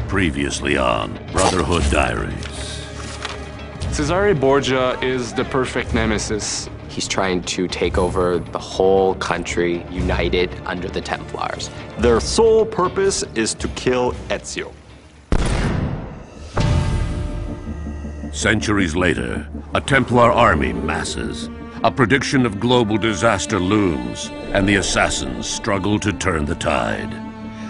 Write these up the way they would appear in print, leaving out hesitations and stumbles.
Previously on Brotherhood Diaries. Cesare Borgia is the perfect nemesis. He's trying to take over the whole country, united under the Templars. Their sole purpose is to kill Ezio. Centuries later, a Templar army masses. A prediction of global disaster looms, and the assassins struggle to turn the tide.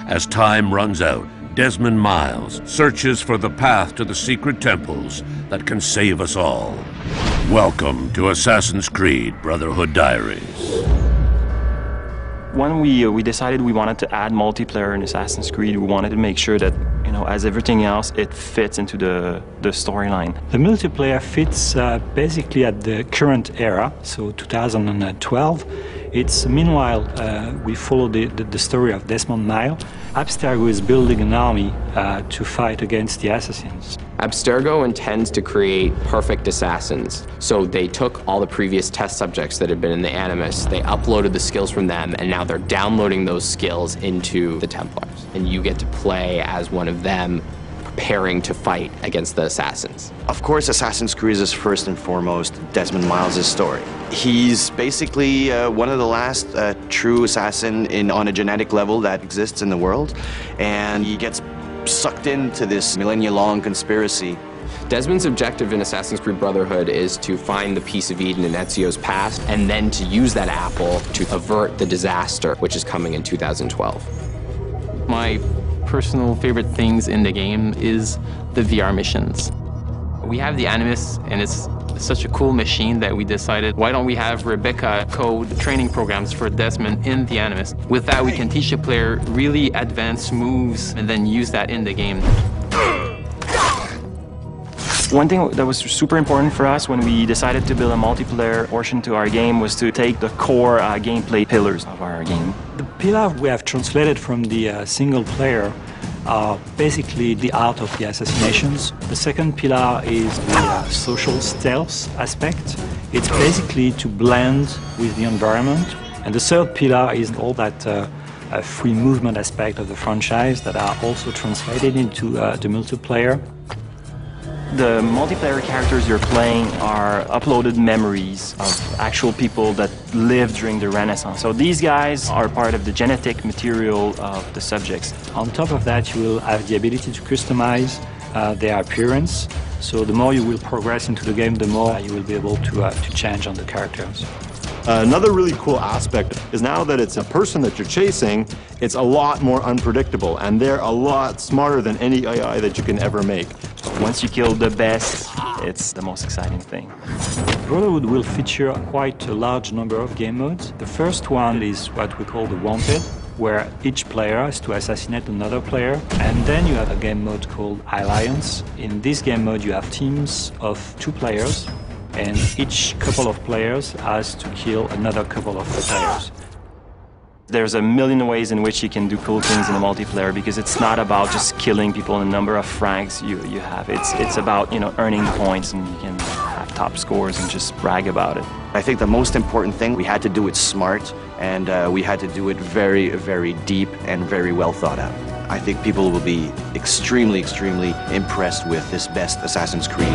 As time runs out, Desmond Miles searches for the path to the secret temples that can save us all. Welcome to Assassin's Creed Brotherhood Diaries. When we decided we wanted to add multiplayer in Assassin's Creed, we wanted to make sure that, you know, as everything else, it fits into the storyline. The multiplayer fits basically at the current era, so 2012. It's meanwhile we follow the story of Desmond Miles. Abstergo is building an army to fight against the assassins. Abstergo intends to create perfect assassins. So they took all the previous test subjects that had been in the Animus, they uploaded the skills from them, and now they're downloading those skills into the Templars. And you get to play as one of them, preparing to fight against the assassins. Of course, Assassin's Creed is first and foremost Desmond Miles' story. He's basically one of the last true assassin on a genetic level that exists in the world, and he gets sucked into this millennia-long conspiracy. Desmond's objective in Assassin's Creed Brotherhood is to find the piece of Eden in Ezio's past, and then to use that apple to avert the disaster which is coming in 2012. My personal favorite things in the game is the VR missions. We have the Animus, and it's such a cool machine that we decided, why don't we have Rebecca code training programs for Desmond in the Animus? With that, we can teach the player really advanced moves and then use that in the game. One thing that was super important for us when we decided to build a multiplayer portion to our game was to take the core gameplay pillars of our game. The pillars we have translated from the single player are basically the art of the assassinations. The second pillar is the social stealth aspect. It's basically to blend with the environment. And the third pillar is all that free movement aspect of the franchise that are also translated into the multiplayer. The multiplayer characters you're playing are uploaded memories of actual people that lived during the Renaissance. So these guys are part of the genetic material of the subjects. On top of that, you will have the ability to customize their appearance. So the more you will progress into the game, the more you will be able to change on the characters. Another really cool aspect is now that it's a person that you're chasing, it's a lot more unpredictable, and they're a lot smarter than any AI that you can ever make. Once you kill the best, it's the most exciting thing. Brotherhood will feature quite a large number of game modes. The first one is what we call the Wanted, where each player has to assassinate another player. And then you have a game mode called Alliance. In this game mode, you have teams of 2 players, and each couple of players has to kill another couple of players. There's a million ways in which you can do cool things in a multiplayer, because it's not about just killing people and the number of frags you have. It's about, you know, earning points, and you can have top scores and just brag about it. I think the most important thing, we had to do it smart, and we had to do it very, very deep and very well thought out. I think people will be extremely, extremely impressed with this best Assassin's Creed.